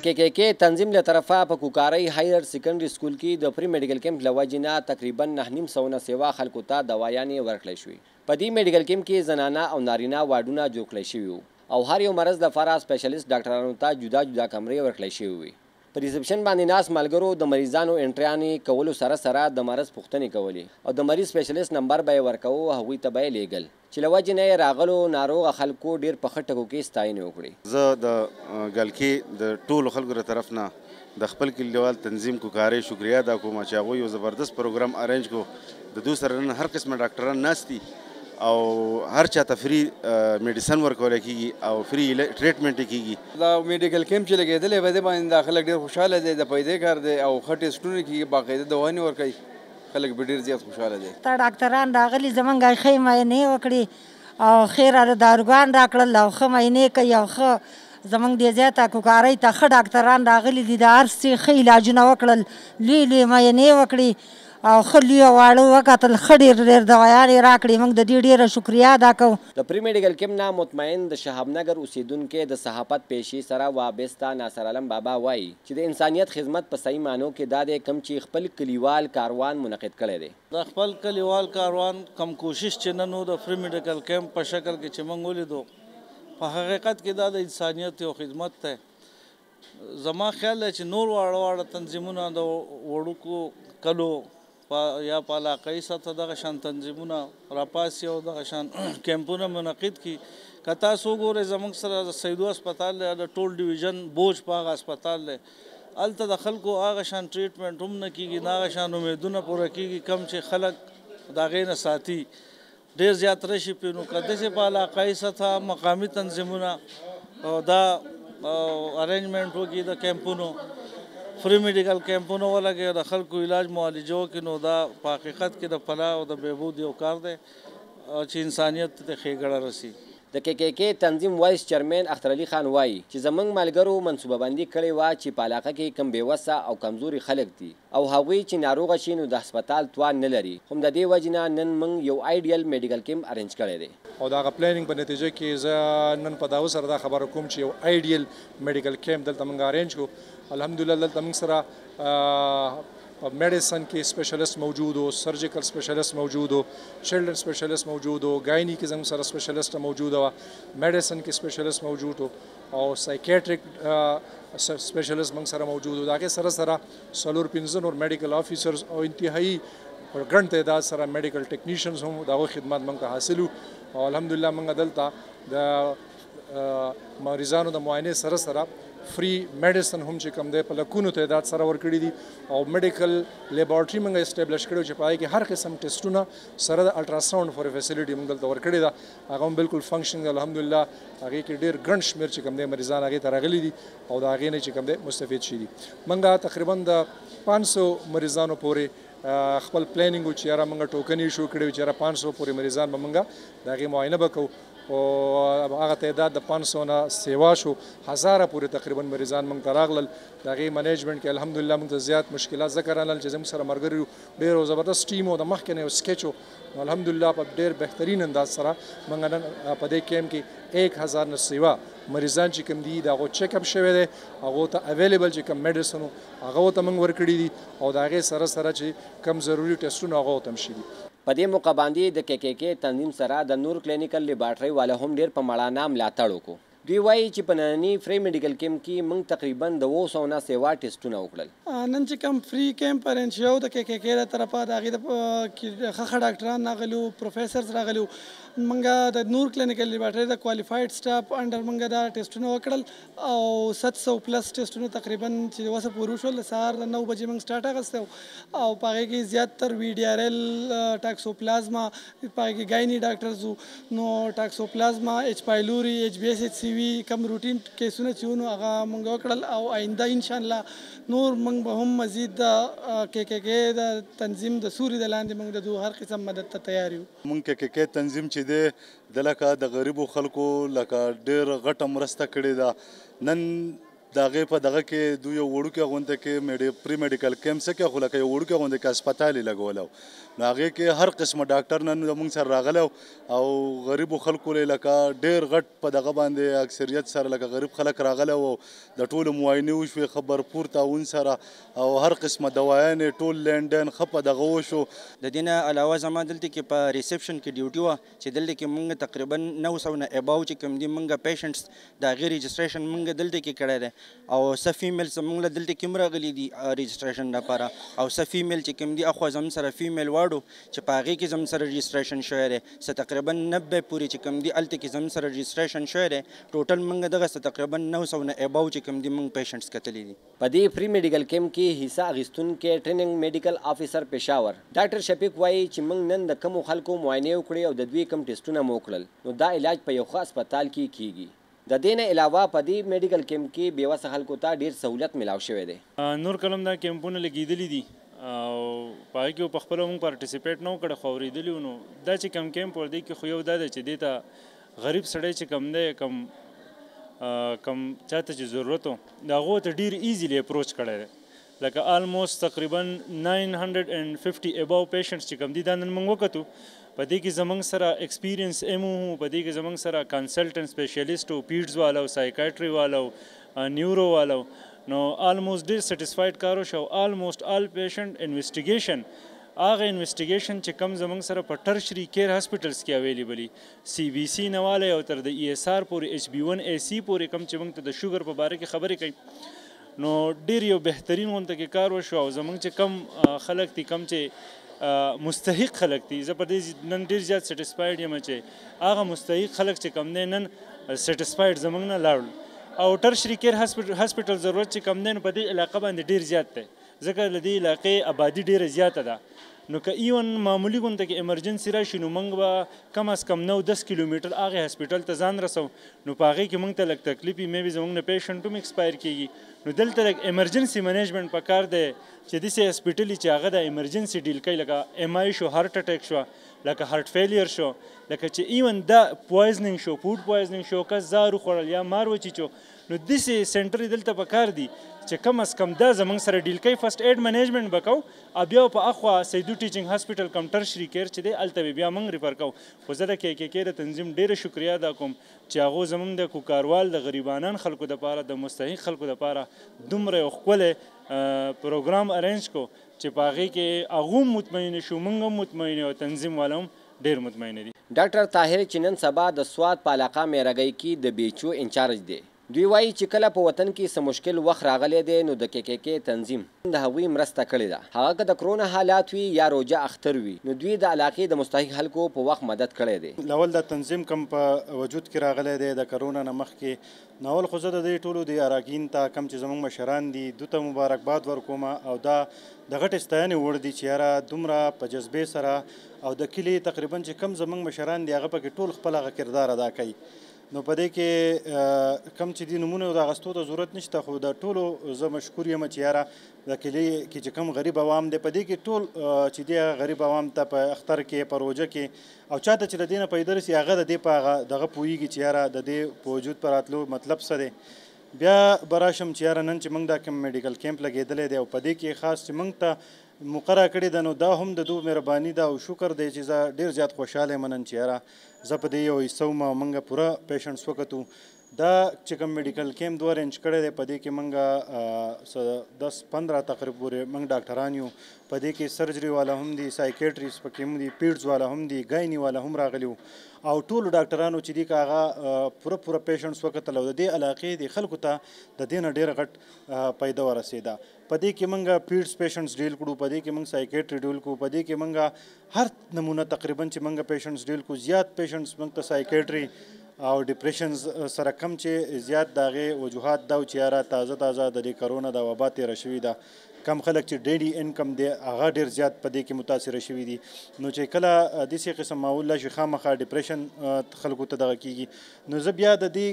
د کیلئے تنظیم له طرفه په کوکارۍ هایر سیکنډري سکول کې د پری میډیکل کیمپ له وجې نه تقریبا 9.5 سیوا خلکو ته دوايانې ورکړی شوې. په دې میډیکل کیمپ کې زنانه او نارینه واډونه جوړ کړی شوي وو او هر یو مرض لپاره سپیشلیست ډاکټرانو ته جدا جدا کمرې ورکړی شوي وي. په ریسپشن باندې ناست ملګرو د مریضانو انټریانې کولو سره سره د مرض پوښتنې کولې او د مریض سپیشلیست نمبر به یې ورکوو او هغوی ته به یې لیږل چې له وجې نه یې راغلو ناروغه خلکو ډېر په ښه ټکو کې ستاینې وکړې. زه د ګلکې د ټولو خلکو له طرف نه د خپل کلیوال تنظیم کوکارۍ شکریه ادا کوم چې هغوی یو زبردست پروګرام ارینج کړو. د دوی سره نن هر قسمه ډاکټران ناست دي او هر چاته فری میډیسن ورکول کېږي او فری ټریټمنټ کېږي. دا میډیکل کیمپ چې لګېدلی په دې باندې دا خلک ډېر خوشحاله دي، د پیدې کار دی او ښه ټېسټونه کېږي، باقاعده دوايانې ورکوي، خلک به ډېر زیات خوشحاله دي. تا ډاکټران راغلي زمونږ ښې معاینې وکړي او ښې داروګان راکړل او ښه معاینې کوي او ښه زمونږ ډېر زیاته کوکارۍ ته ښه ډاکټران راغلي دي، د هر څه ښه علاجونه وکړل، لوی لوی معاینې وکړي او ښه لوی واړه وکتل، ښه ډېر دوايانې راکړې. موږ د دې ډېره شکریه ادا کوو. د پری میډیکل کیمپ نه مطمئن د شهابنګر اوسیدونکي د صحافت پیشې سره وابسته ناصر علم بابا وایي چې د انسانیت خدمت په صحیح معنو کې دا دی کوم چې خپل کلیوال کاروان منعقد کړی دی. د خپل کلیوال کاروان کم کوشش چې نن د پری میډیکل کیمپ په شکل کې چې موږ ولیدو په حقیقت کې دا د انسانیت یو خدمت دی. زما خیال دی چې نور واړه تنظیمونه د وړوکو کلو یا په علاقې سطح دغه شان تنظیمونه راپاسي او دغه شان کیمپونه منعقد کړي. که تاسو وګورئ زموږ سره د سیدو هسپتال دی، د ټول ډیویژن بوج په هغه هسپتال دی، هلته د خلکو هغه شان ټریټمنټ هم نه کېږي، نه هغه شان امیدونه پوره کېږي کم چې خلک د هغې نه ساتي ډېر زیات رشي پرې. نو که داسې په علاقایي سطح مقامي تنظیمونه دا ارینجمنټ وکړي د کیمپونو، فری میډیکل کیمپونه ولګي او د خلکو علاج معالجه وکړي، نو دا په حقیقت کې د فلاح او د بهبود یو کار دی چې انسانیت ته ښېګړه رسي. د کیلئے تنظیم وایس چیرمین اختر علي خان وایي چې زموږ ملګرو منصوبه بندي کړې وه چې په علاقه کې کم بېوسه او کمزوري خلک دي او هغوی چې ناروغه شي نو د هسپتال توان نه لري. هم د دې وجې نه نن موږ یو آئیډل میډیکل کیمپ ارینج کړی دی او د هغه پلانینګ په نتیجه کې زه نن په داو سره دا خبره کوم چې یو آئیډل میډیکل کیمپ دلته موږ ارینج کړو. الحمدلله دلته موږ سره میډیسن کې سپیشلیست موجود و، سرجیکل سپیشلیست موجود و، چلډرن سپیشلیست موجود و، گاینی کې زموږ سره سپیشلیست موجود و، میډیسن کې سپیشلیست موجود و او سایکیټریک سپیشلیست موږ سره موجود و. د هغې سره سره 4-5 نور میډیکل آفیسرز او انتهایی په ګڼ تعداد سره میډیکل ټیکنیشنز هم د هغوی خدمات موږ ته حاصل وو او الحمدلله موږ دلته د مریضانو د معاینې سره سره فری میډیسن هم چې کوم دی په لکونو تعداد سره ورکړي دي او میډیکل لیبارټري موږ اسټابلیش کړی چې په هغې کې هر قسم ټیسټونه سره د الټراساونډ فور فیسیلیټي موږ دلته ورکړې ده، هغه هم بالکل فنکشن دی. الحمدلله هغې کې ډېر ګڼ شمېر چې کوم دی مریضان هغې ته راغلي دي او د هغې نه چې کوم دی مستفید شي دي. موږ تقریبا د 500 مریضانو پورې خپل پلانینګ و چې یاره موږ ټوکن ایشو کړی و چې یاره 500 پورې مریضان به موږ د هغې معاینه به کوو او هغه تعداد د 500 نه سیوا شو، هزاره پورې تقریبا مریضان موږ ته راغلل. د هغې منیجمنټ کې الحمدلله موږ ته زیات مشکلات ذکر رانل چې زموږ سره ملګري ډېر زبردست ټیم و، د مخکې نه یو سکیچ و. الحمدلله په ډېر بهترین انداز سره موږ نن په دې کیمپ کې 1000 نه سیوا مریضان چې کوم دي د هغو چیک اپ شوی دی، هغو ته اویلیبل چې کوم میډیسن و هغه ورته موږ ورکړي دي او د هغې سره سره چې کوم ضروري ټیسټونه هغه ورته هم شي دي. په دې موقع باندې د کیلئے تنظیم سره د نور کلینیکل لیبارټرۍ والا هم ډېر په مړانه ملاتړ وکړو. دوی وایي چې په ننني فری میډیکل کیمپ کې موږ تقریبا د 200 نه سیوا ټیسټونه وکړل. نن چې کوم فری کیمپ ارینج شو د کیلئے له طرفه د هغې د ښه ډاکټران راغلي وو، پروفیسرز راغلي وو. موږ د نور کلینیکل لیبارټرۍ د کوالیفاید سټاف انډر موږ دا ټیسټونه وکړل او 700 پلس ټیسټونه تقریبا چې وسه پوره شول. د سهار د 9 بجې موږ سټارټ اخیستی او په هغې کې زیاتتر وي ډي آر ایل، ټاکسوپلازما، په هغې کې ګایني ډاکټرز وو. نو ټاکسوپلازما، ایچ پایلوري، ایچ بی ایس ایچ سی وي کم روټین کیسونه چې ونو هغه موږ وکړل او آینده انشاءالله نور موږ به هم مزید د کیلئے د تنظیم د سوري د لاندې موږ د دوی هر قسم مدد ته تیار یو. موږ کیلئے تنظیم چې دی د لکه د غریبو خلکو لکه ډېر غټه مرسته کړې ده. نن د هغې په دغه کې دوی یو وړوکی غونډه کې پری میډیکل کیمپ څه کې خو لکه یو وړوکی غونډه کې هسپتال یې لګولی نو هغې کې هر قسمه ډاکټر نن زموږ سره راغلی او غریبو خلکو لکه ډېر غټ په دغه باندې اکثریت سره لکه غریب خلک راغلی و د ټولو معاینې وشوې ښه بھرپور تعاون سره او هر قسمه دوايانې ټول لینډین ښه په دغه وشو. د دې نه علاوه زما دلته کې په ریسپشن کې ډیوټي وه چې دلته کې موږ تقریبا 900 نه اباو چې کوم دي موږ پیشنټس د هغې رجسټریشن موږ دلته کې کړی دی او څه فیمیلز موږ له دلته کې هم راغلي دي رجسټریشن لپاره او څه فیمیل چې کوم دي اخوا زموږ سره فیمیل واړو چې په هغې کې زموږ سره رجسټریشن شوی دی څه تقریبا 90 پورې چې کوم دي هلته کې زموږ سره رجسټریشن شوی دی ټوټل موږ دغه څه تقریبا 900 نه اباو چې کوم دي موږ پیشنټس کتلي دي. په دې فری میډیکل کیمپ کې حصہ اخیستونکي ټریننګ میډیکل افیسر پېښور ډاکټر شفیق وایي چې موږ نن د کومو خلکو معاینې وکړې او د دوی کوم ټیسټونه مو وکړل نو دا علاج په یو ښه هسپتال کې کیږي. د دې نه علاوه په دې میډیکل کیمپ کې بېوسه خلکو ته ډېر سهولت میلاو شوی دی. نور کلم دا کیمپونه لګېدلي دي او په هغې کې په خپله موږ پارټیسپیټ نه و کړی خو اورېدلي وو نو دا چې کوم کیمپ ور دی کې خو یو دا دی چې دې ته غریب سړی چې کوم دی کم چاته چې ضرورت و د هغو ته ډېر ایزیلی اپروچ کړی دی لکه آلموسټ تقریبا 950 اباو پیشنټس چې کوم دي دا نن موږ وکتو په دې کې زموږ سره ایکسپیرینس ایم وو په دې کې زموږ سره کنسلټنټ سپیشلیسټ و پیډز والا و سایکاټري والا و نیورو والا و نو آلموسټ ډېر سیټسفاید کار وشو آلموسټ آل پیشنټ انویسټیګیشن هغه انویسټیګیشن چې کوم زموږ سره په ټرشري کیر هاسپټلز کې اویلیبل سی بی سی نه والی او تر د ای ایس آر پورې ایچ بی 1 اے سی پورې کوم چې موږ ته د شوګر په باره کې خبرې کوي نو ډېر یو بهترین غونډه کې کار وشو او زموږ چې کم خلک دي کم چې مستحق خلک دي زه په دې نن ډېر زیات سیټسفاید یم چې هغه مستحق خلک چې کم دی نن سیټسفاید زموږ نه لاړل او ټرشري کیر هاسپټل ضرورت چې کم دی نو په دې علاقه باندې ډېر زیات دی ځکه له دې علاقې آبادي ډېره زیاته ده نو که ایون معمولی غونډه کې ایمرجنسي راشي نو موږ به کم از کم 9-10 کیلومیټر هغې هسپټل ته ځان رسو نو په هغې کې موږ ته لږ تکلیف وي مې بي زموږ نه پیشنټ هم ایکسپایر کېږي نو دلته لږ ایمرجنسي منیجمنټ پکار دی چې داسې هسپټل چې هغه د ایمرجنسي ډیل کوي لکه ایم آی شو هارټ اټیک شو لکه هارټ فیلیر شو لکه چې ایون دا پوایزنینګ شو فوډ پوایزنینګ شو که زار وخوړل یا مار وچیچو نو داسې سنټر دلته پکار دي چې کم از کم دا زموږ سره ډیل کوي فرسټ ایډ منیجمنټ به کوو او بیا په اخوا سیدو ټیچنګ هاسپټل کم ټرشري کیر چې دی هلته به بیا موږ ریفر کوو خو زه د کیکې د تنظیم ډېره شکریا ادا کوم چې هغو زموږ د کوکاروال د غریبانان خلکو دپاره د مستحق خلکو دپاره دومره یو ښکلی پروګرام ارینج کو چې په هغې کې هغو هم مطمئنه شو موږ هم مطمئنه او تنظیم والا هم ډېر مطمئنه دي. ډاکټر طاهر چې نن سبا د سوات په علاقه میرګۍ کې د بیچو انچارج دی دوی وایي چې کله په وطن کې څه مشکل وخت راغلی دی نو د کیکې تنظیم د هغوی مرسته کړې ده هغه که د کرونا حالات وي یا روژه اختر وي نو دوی د علاقې د مستحق خلکو په وخت مدد کړی دی. لول د تنظیم کم په وجود کې راغلی دی د کرونا نه مخکې نو اول خو زه د دې ټولو د اراکین ته کم چې زموږ مشران دي دوی ته مبارکباد ورکوم او دا د غټې ستاینې وړ دي چې یاره دومره په جذبې سره او د کلي تقریبا چې کم زموږ مشران دي هغه پکې ټول خپل هغه کردار ادا کوي نو په دې کې کم چې دي نمونه د اخیستو ته ضرورت نشته خو د ټولو زه مشکور یم چې یاره د کلي کې چې کم غریب عوام دی په دې کې ټول چې دی غریب عوام ته په اختر کې په روژه کې او چاته چې له دې نه پیدا رسي هغه د دې په هغه دغه پوهېږي چې یاره د دې په وجود په راتلو مطلب څه دی بیا به راشم چې یاره نن چې موږ دا کوم میډیکل کیمپ لګېدلی دی او په دې کې خاص چې موږ ته مقرره کړې ده نو دا هم د دوی مهرباني ده او شکر دی چې زه ډېر زیات خوشحاله یم نن چې یاره زه په دې یو حصه وم او موږ پوره پیشنټس وکتو دا چې کوم میډیکل کیمپ دوه ارینج کړی دی په دې کې موږ 10-15 تقریبا پورې موږ ډاکټران یو په دې کې سرجري والا هم دي سایکیټریسټ پکې هم دي پیډز والا هم دي ګایني والا هم راغلي وو او ټولو ډاکټرانو چې دي که هغه پوره پیشنټس وکتل او د دې علاقې د خلکو ته د دې نه ډېره غټ فایده ورسېده په دې کې موږ پیډز پیشنټس ډیل کړو په دې کې موږ سایکیټري ډیل کړو په دې کې موږ هر نمونه تقریبا چې موږ پیشنټس ډیل کړو زیات پیشنټس موږ ته سایکیټري او ډپریشنز سره کم چې زیات د هغې وجوهات دا و چې یاره تازه د دې کرونا د وبا تېره شوې ده کم خلک چې ډیلی انکم دی هغه ډېر زیات په دې کې متاثره شوي دي نو چې کله داسې قسم ماحول راشي خامخا ډپریشن خلکو ته دغه کېږي نو زه بیا د دې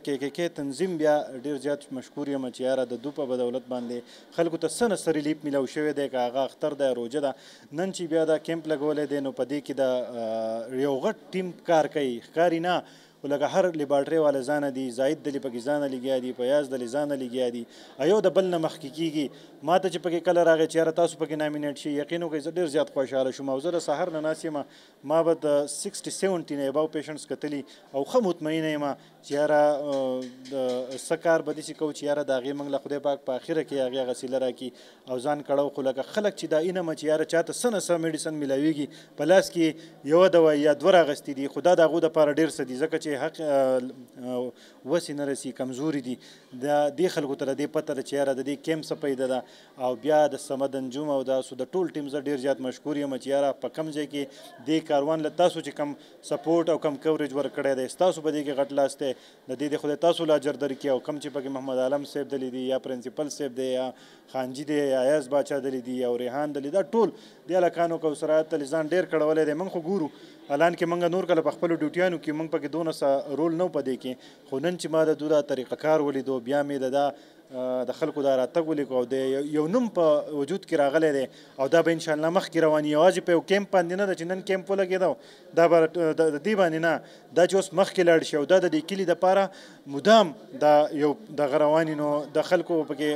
کیکې تنظیم بیا ډېر زیات مشکور یم چې یاره د دوی په بدولت باندې خلکو ته څه نه څه ریلیف میلاو شوی دی که هغه اختر دی روژه ده نن چې بیا دا کیمپ لګولی دی نو په دې کې د یو غټ ټیم کار کوي ښکاري نه خو لکه هر لیبارټرۍ والا ځانه دي، زاید دلې پکې ځانه لګیا دي، پیاز دلې ځانه لګیا دي، یو د بل نه مخکې کېږي. ما ته چې پکې کله راغی چې یاره تاسو پکې نامینیټ شي، یقین وکړئ زه ډېر زیات خوشحاله شوم. او زه د سهار نه ناست یم، ما به د 60-70 نه اباو پیشنټس کتلي او ښه مطمئنه یم چې یاره څه کار به داسې کوو چې یاره د هغې موږ له خدای پاک په اخره کې هغې غسیله راکړي او ځان کړو. خو لکه خلک چې دا اینه چې یاره چاته څه نه څه میډیسن میلاویږي، په لاس کې یوه دوا یا دوه راغستې دي، خو دا د هغو دپاره ډېر څه دي، ځکه چې حق وسې نه رسي، کمزوري دي. دې خلکو ته د دې پته ده چې یاره د دې کیمپ څه پیدا ده. او بیا د صمد انجم او داسو د ټول ټیم زه ډېر زیات مشکور یم چې یاره په کم ځای کې دې کاروان له تاسو چې کم سپورټ او کم کوریج ورکړی دی، ستاسو په دې کې غټ لاس دی. د دې د خدای تاسو له اجر درکړي. او کم چې پکې محمد عالم صاحب دلی دي، یا پرنسپل صاحب دی، یا خانجي دی، یا ایاز باچا دلی دي، او ریحان دلی، دا ټول دې هلکانو کوثرات ته ځان ډېر کړولی دی. موږ خو ګورو الان کې موږ نور کله په خپلو ډیوټیانو کې موږ پکې دونه څه رول نه و په دې کې، خو نن چې ما د دوی دا طریقه کار ولیدو، بیا مې د خلکو دا راتګ ولیکو او د یو نوم په وجود کې راغلی دی. او دا به انشاءالله مخکې رواني، یوازې په یو کیمپ باندې نه ده چې نن کیمپ ولګېده، دا به د دې باندې نه، دا چې اوس مخکې لاړ شي او دا د دې کلي دپاره مدام دا یو دغه رواني، نو د خلکو پکې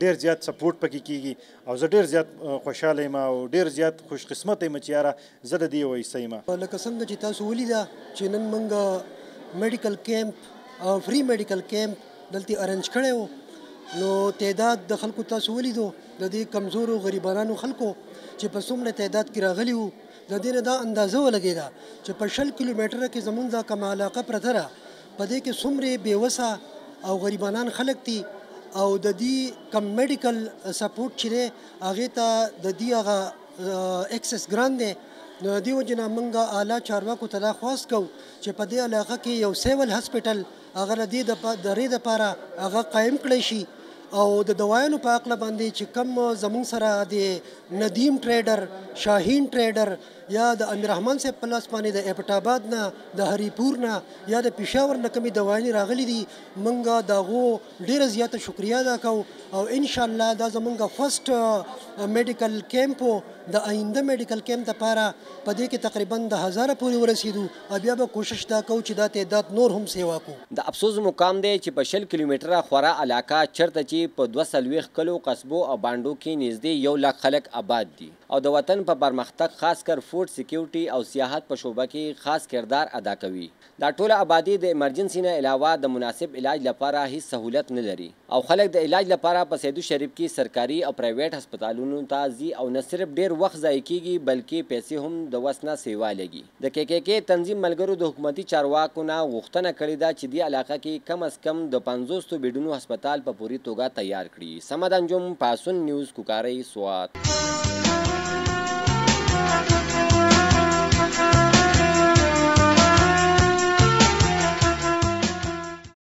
ډېر زیات سپورټ پکې کېږي. او زه ډېر زیات خوشحاله یم او ډېر زیات خوش قسمته یم چې یاره زه د دې یو حصه یم. لکه څنګه چې تاسو ولیده چې نن موږ میډیکل کیمپ او فری میډیکل کیمپ دلته ارنج کړی و، نو تعداد د خلکو تاسو ولیدو، د دې کمزورو غریبانو خلکو چې په څومره تعداد کې راغلي وو، د دې نه دا اندازه ولګېده چې په 20 کیلومتره کې زموږ دا کومه علاقه پرته ده، په دې کې څومره بېوسه او غریبانان خلک دي. او د دې کم میډیکل سپورټ چې دی هغې ته د دې هغه ایکسس ګران دی. نو د دې وجې نه موږ اعلی چارواکو ته دا خواست کوو چې په دې علاقه کې یو سیول هاسپټل هغه د دې دپاره هغه قایم کړی شي. او د دوایانو په هکله باندې چې کم زموږ سره د ندیم ټریډر، شاهین ټریډر، یا د امیر رحمان صاحب په لاس باندې د ایبټ آباد نه، د هریپور نه، یا د پېښور نه کومې دوایانې راغلي دي، موږ د هغو ډېره زیاته شکریه ادا کوو. او انشاءالله دا زموږ فرسټ میډیکل کیمپ و. د آینده میډیکل کیمپ دپاره په دې کې تقریبا د 1000 پورې ورسېدو، او بیا به کوشش دا کوو چې دا تعداد نور هم سیوا کړو. د افسوس مقام دی چې په 20 کیلومتره خورا علاقه چرته چې په 240 کلو قصبو او بانډو کې نږدې 1 لک خلک آباد دي او د وطن په پرمختګ خاص کر فوډ سکیورټي او سیاحت په شعبه کې خاص کردار ادا کوي. دا ټوله آبادی د ایمرجنسي نه علاوه د مناسب علاج لپاره هیڅ سہولت نه لري او خلک د علاج لپاره په سیدو شریف کې سرکاري او پرایویټ هسپتالونو ته ځي او نه صرف ډیر وخت ضایع کیږي بلکې پیسې هم د وس نه سیوا لګي. د کیلئے تنظیم ملګرو د حکومتي چارواکو نه غوښتنه کړې ده چې دې علاقه کې کم از کم د 500 بیډونو هسپتال په پوری توګه تیار کړي. سمد انجم، پاسون نیوز، کوکارۍ، سوات.